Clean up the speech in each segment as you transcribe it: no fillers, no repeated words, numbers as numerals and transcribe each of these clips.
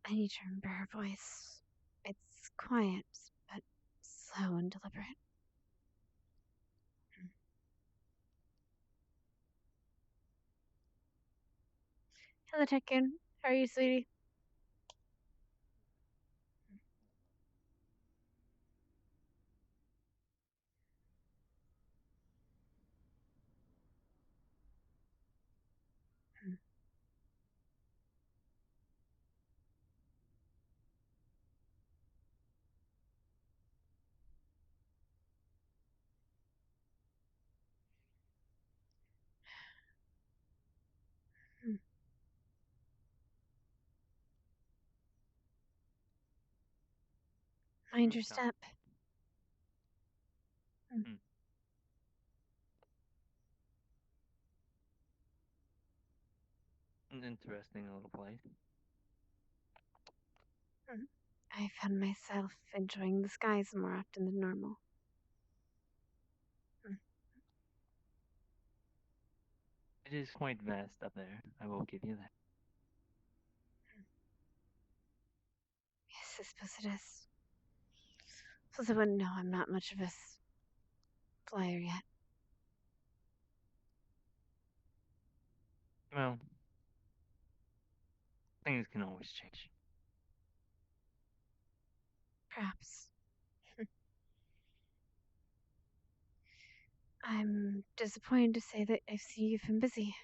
I need to remember her voice. It's quiet, but slow and deliberate. Hello, Tycoon. How are you, sweetie? Mind your step. An interesting little place. I found myself enjoying the skies more often than normal. It is quite vast up there, I will give you that. Yes, I suppose it is. Suppose I wouldn't know I'm not much of a flyer yet. Well, things can always change. Perhaps. I'm disappointed to say that I see you've been busy.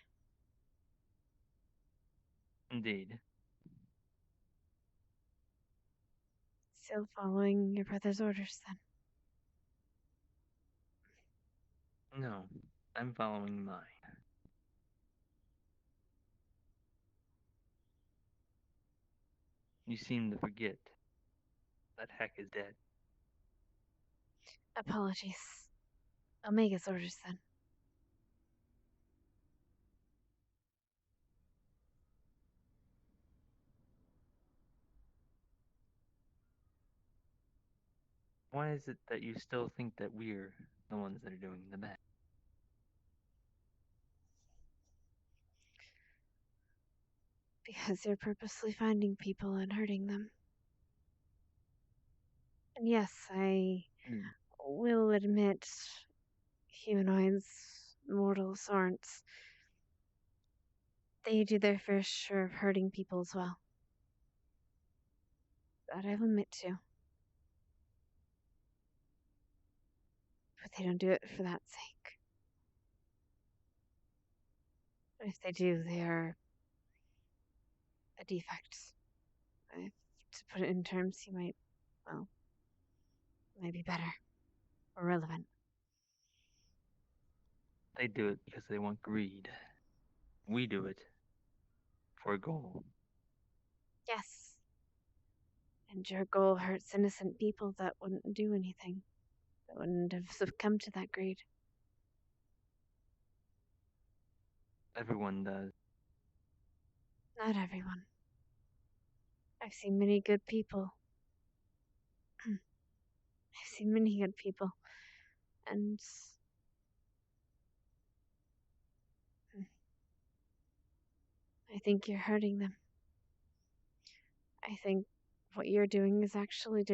Indeed. Still following your brother's orders, then. No, I'm following mine. You seem to forget that Heck is dead. Apologies. Omega's orders, then. Why is it that you still think that we're the ones that are doing the bad? Because you're purposely finding people and hurting them. And yes, I will admit humanoids, mortals aren't. They do their fair share of hurting people as well. That I'll admit to. But they don't do it for that sake. If they do, they are a defect. If, to put it in terms you might, well, maybe better or relevant. They do it because they want greed. We do it for a goal. Yes. And your goal hurts innocent people that wouldn't do anything, that wouldn't have succumbed to that greed. Everyone does. Not everyone. I've seen many good people. I've seen many good people. And I think you're hurting them. I think what you're doing is actually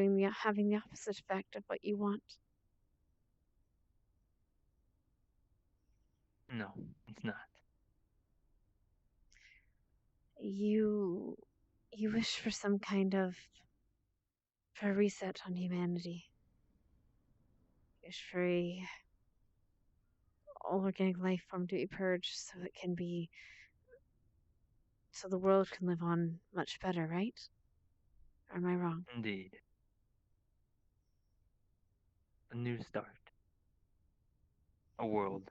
having the opposite effect of what you want. No, it's not. You wish for some kind of for a reset on humanity. You wish for all organic life form to be purged so the world can live on much better, right? Or am I wrong? Indeed. A new start. A world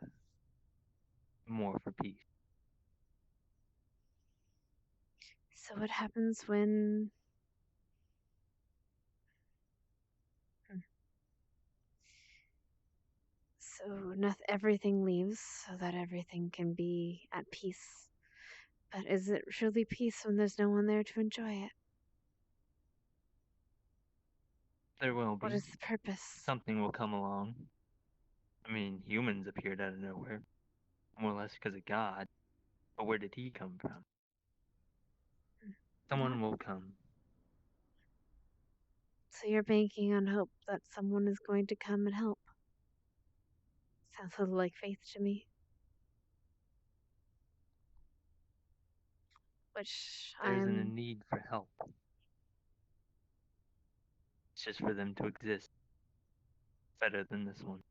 more for peace. So what happens when so not everything leaves so that everything can be at peace? But is it truly peace when there's no one there to enjoy it? There will What be. is the purpose? Something will come along. I mean, humans appeared out of nowhere, more or less because of God. But where did he come from? Not. Someone will come. So you're banking on hope that someone is going to come and help. Sounds a little like faith to me. Which There isn't a I'm. need for help. It's just for them to exist better than this one.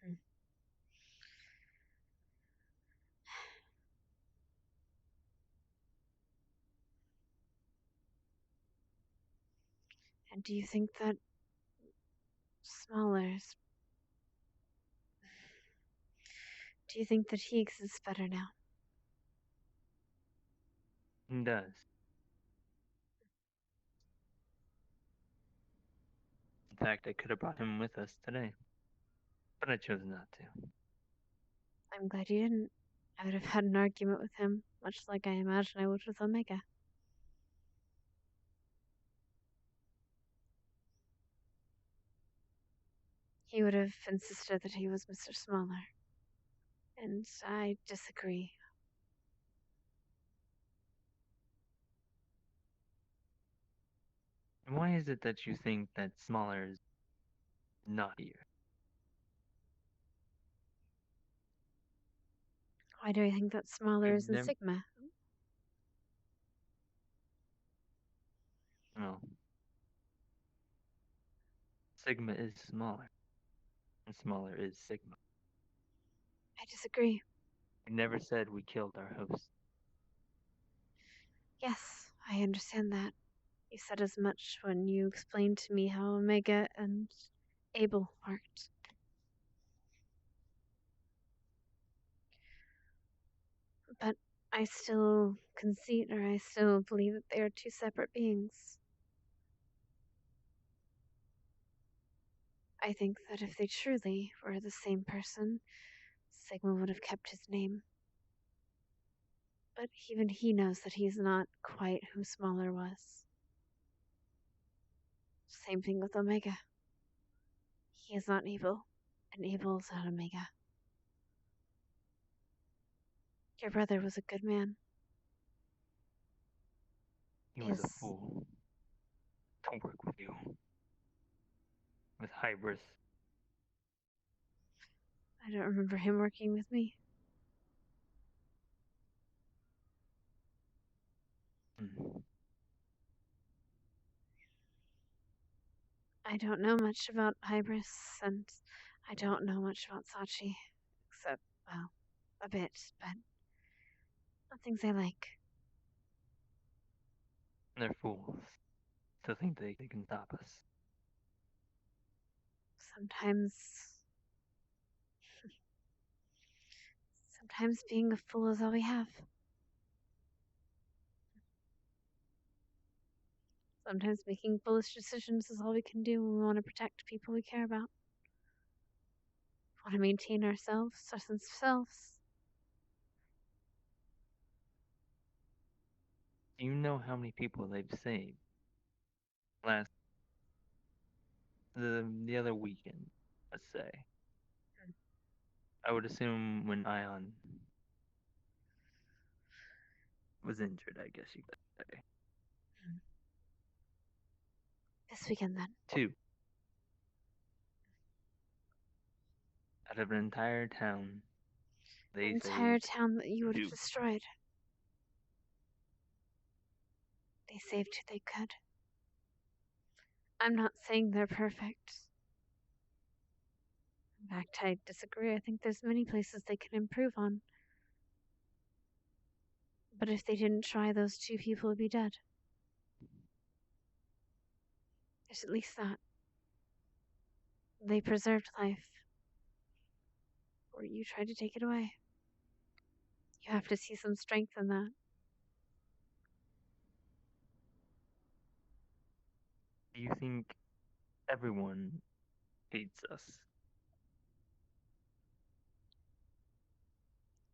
Hmm. And do you think that Smaller's. Do you think that he exists better now? He does. In fact, I could have brought him with us today, but I chose not to. I'm glad you didn't. I would have had an argument with him, much like I imagine I would with Omega. He would have insisted that he was Mr. Smaller. And I disagree. And why is it that you think that Smaller is not here? Why do I think that Smaller We've is in never. Sigma? No. Sigma is smaller, and smaller is Sigma. I disagree. We never said we killed our host. Yes, I understand that. You said as much when you explained to me how Omega and Abel worked. But I still concede, or I still believe that they are two separate beings. I think that if they truly were the same person, Sigma would have kept his name. But even he knows that he's not quite who Smaller was. Same thing with Omega. He is not Abel, and Abel is not Omega. Your brother was a good man. He was a Is fool to work with you. With Hybris. I don't remember him working with me. Mm. I don't know much about Hybris, and I don't know much about Sachi, except, well, a bit, but not things I like. They're fools to think they can stop us. Sometimes, sometimes being a fool is all we have. Sometimes making foolish decisions is all we can do when we want to protect people we care about. Want to maintain ourselves, our sense of selves. Do you know how many people they've saved? Last the other weekend, let's say. I would assume when Ion was injured, I guess you could say. This weekend, then. Two. Out of an entire town, An they entire saved town that you would have two. destroyed. They saved who they could. I'm not saying they're perfect. In fact, I disagree. I think there's many places they can improve on. But if they didn't try, those two people would be dead. There's at least that. They preserved life. Or you tried to take it away. You have to see some strength in that. Do you think everyone hates us?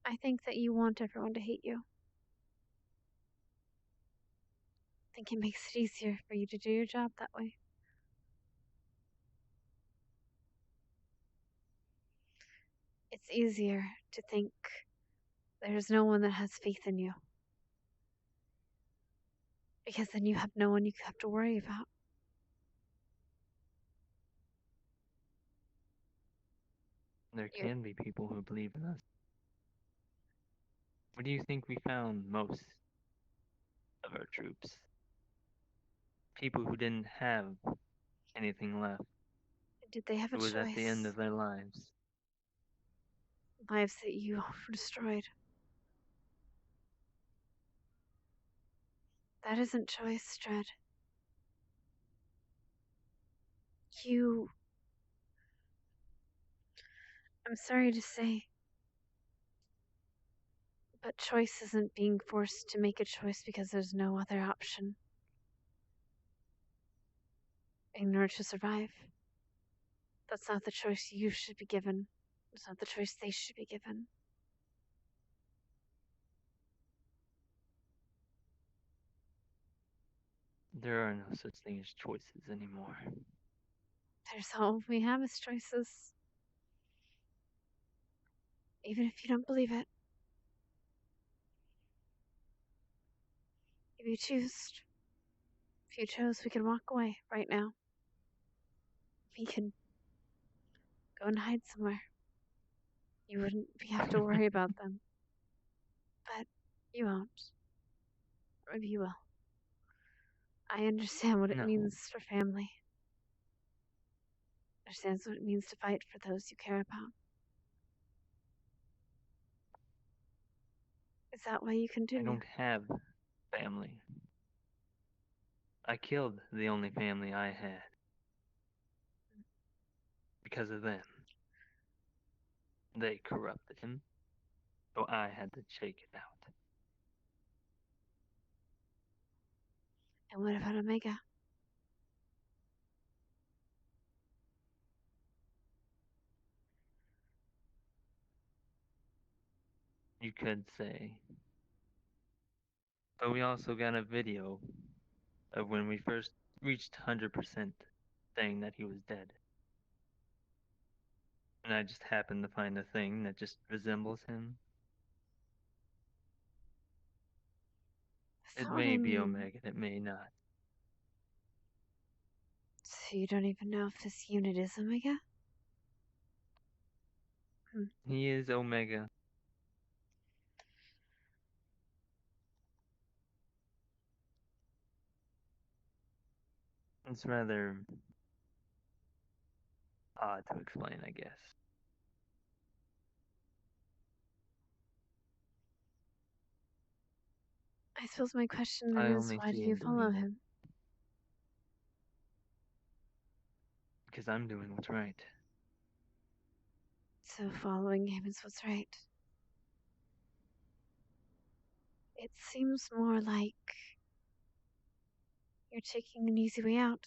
I think that you want everyone to hate you. I think it makes it easier for you to do your job that way. It's easier to think there's no one that has faith in you. Because then you have no one you have to worry about. There You can be people who believe in us. What do you think we found most of our troops? People who didn't have anything left. did they have a Who was at the end choice? of their lives. Lives that you destroyed. That isn't choice, Dread. You. I'm sorry to say, but choice isn't being forced to make a choice because there's no other option in order to survive. That's not the choice you should be given. It's not the choice they should be given. There are no such thing as choices anymore. There's all we have is choices. Even if you don't believe it. If you chose, we could walk away right now. We could go and hide somewhere. You wouldn't have to worry about them. But you won't. Or maybe you will. I understand what it No, means for family. Understands what it means to fight for those you care about. Is that why you I continue? don't have family. I killed the only family I had. Because of them. They corrupted him, so I had to take it out. And what about Omega? You could say. But we also got a video of when we first reached 100% saying that he was dead. And I just happened to find a thing that just resembles him. That's It not what may I be mean. Omega, it may not. So you don't even know if this unit is Omega? Hmm. He is Omega. It's rather odd to explain, I guess. I suppose my question then I is only why do see you him follow doing it him? because I'm doing what's right. So following him is what's right. It seems more like you're taking an easy way out.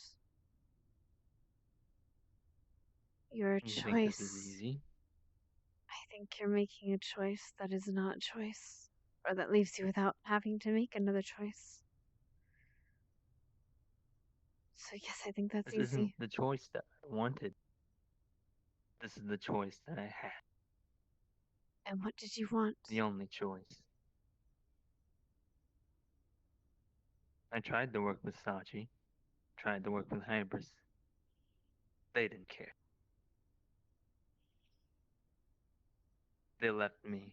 Your You think this is choice. easy? I think you're making a choice that is not a choice, or that leaves you without having to make another choice. So, yes, I think that's This isn't easy. the choice that I wanted. This is the choice that I had. And what did you want? The only choice. I tried to work with Sachi, tried to work with Hybris. They didn't care. They left me.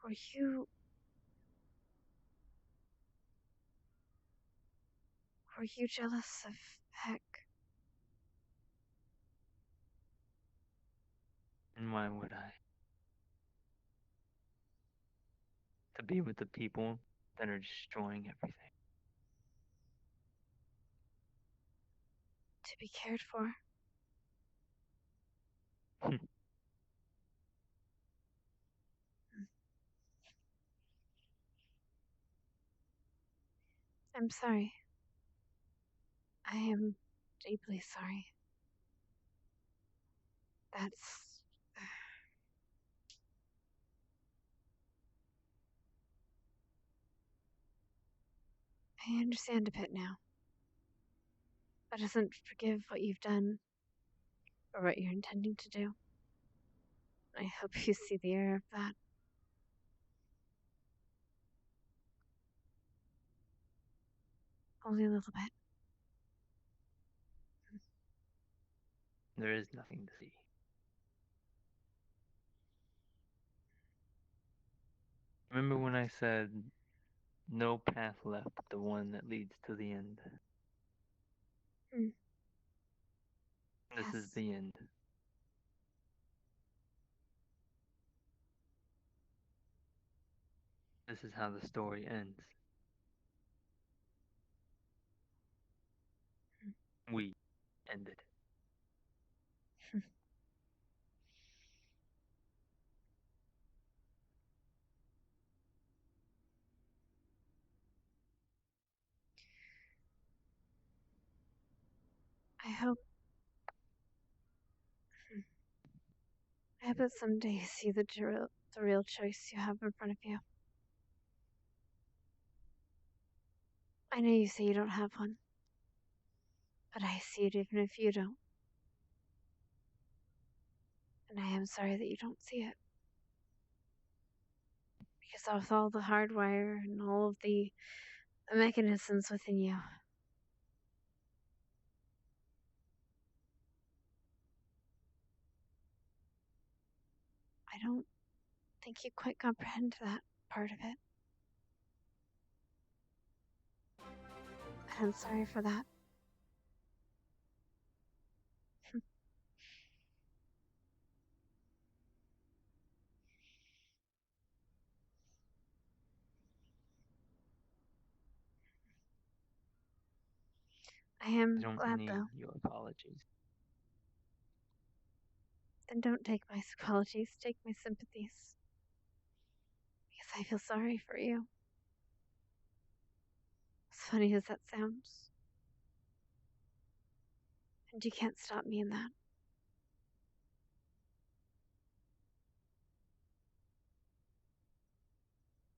Were you. Were you jealous of Heck? And why would I? To be with the people that are destroying everything. To be cared for? I'm sorry. I am deeply sorry. That's. I understand a bit now. That doesn't forgive what you've done or what you're intending to do. I hope you see the error of that. Only a little bit. There is nothing to see. Remember when I said no path left but the one that leads to the end? Mm. This is Yes. the end. This is how the story ends. We ended. I hope. I hope that someday you see the real choice you have in front of you. I know you say you don't have one, but I see it even if you don't. And I am sorry that you don't see it. Because with all the hardwire and all of the mechanisms within you, I don't think you quite comprehend that part of it. And I'm sorry for that. I I am don't glad, need though. your apologies. Then don't take my apologies, take my sympathies. Because I feel sorry for you. As funny as that sounds. And you can't stop me in that.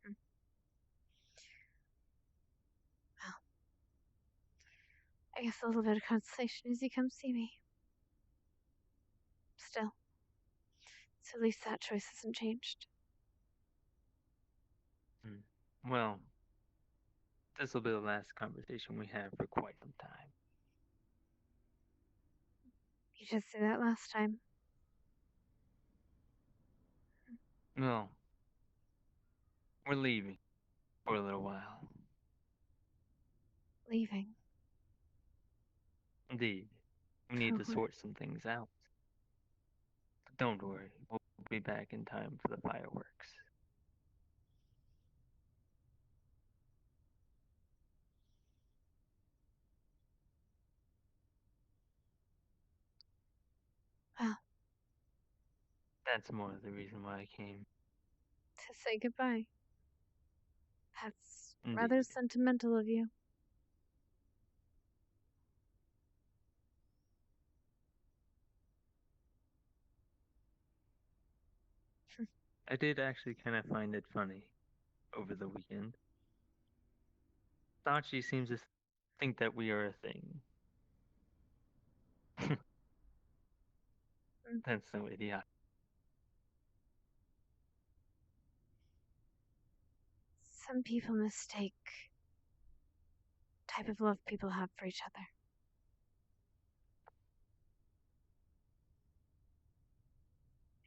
Mm. Well, I guess a little bit of consolation is you come see me. Still. So at least that choice hasn't changed. Well, this will be the last conversation we have for quite some time. You did say that last time. Well, we're leaving for a little while. Leaving. Indeed, we need For to where? sort some things out. But don't worry, we'll be back in time for the fireworks. Well, That's more of the reason why I came. to say goodbye. That's rather Indeed. sentimental of you. I did actually kind of find it funny over the weekend. Sachi seems to think that we are a thing. Mm. That's so idiotic. Some people mistake type of love people have for each other.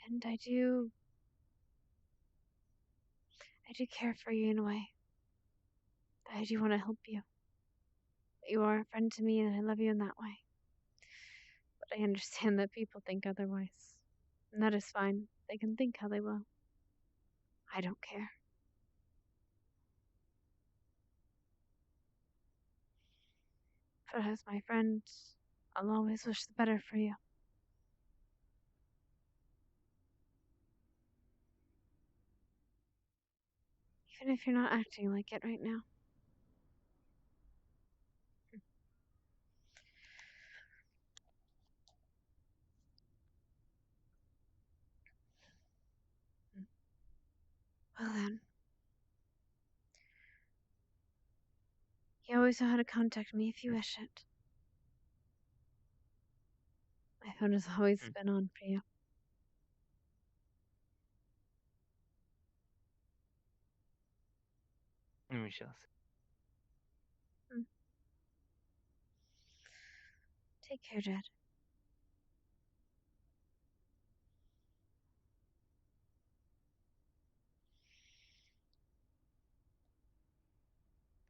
And I do care for you in a way. I do want to help you. You are a friend to me and I love you in that way. But I understand that people think otherwise. And that is fine. They can think how they will. I don't care. But as my friend, I'll always wish the better for you. Even if you're not acting like it right now. always know how to contact me if you wish it. My phone has always Hmm. been on for you. We shall see. Hmm. Take care, Jed.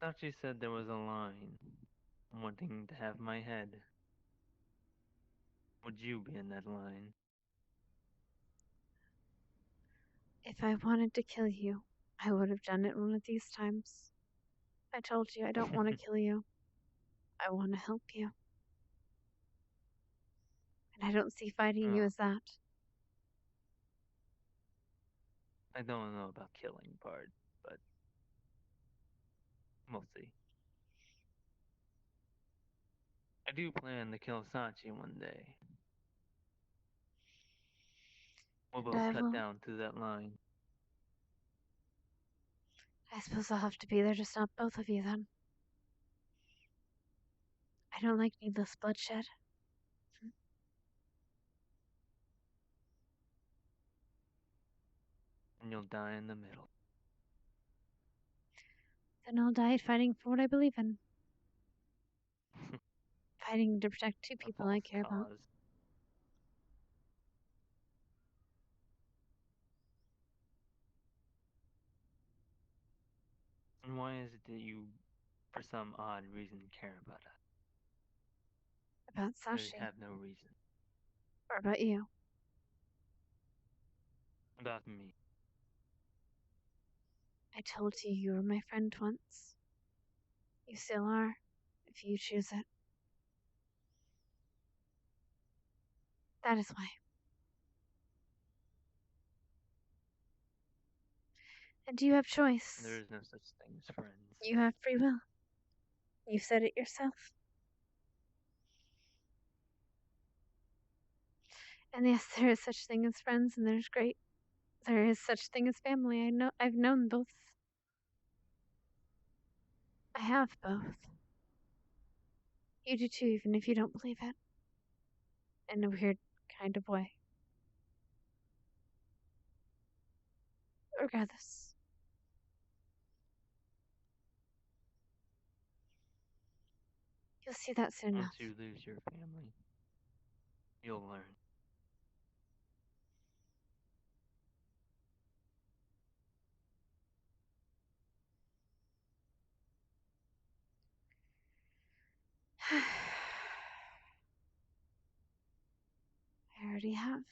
Thought you said there was a line wanting to have my head. Would you be in that line? If I wanted to kill you, I would have done it one of these times. I told you I don't want to kill you. I want to help you. And I don't see fighting you Oh, as that. I don't know about killing part, but we'll see. I do plan to kill Sachi one day. We'll And both I cut will. down to that line. I suppose I'll have to be there to stop both of you then. I don't like needless bloodshed. And you'll die in the middle. Then I'll die fighting for what I believe in. Fighting to protect two A people I false care about. cause. And why is it that you, for some odd reason, care about us? About I Sashi. have no reason. Or about you. About me. I told you you were my friend once. You still are, if you choose it. That is why. And you have choice. There is no such thing as friends. You have free will. You said it yourself. And yes, there is such thing as friends, and there is such thing as family. I've known both. I have both. You do too, even if you don't believe it. In a weird kind of way. Regardless. You'll see that soon Once enough. you lose your family, you'll learn. I already have.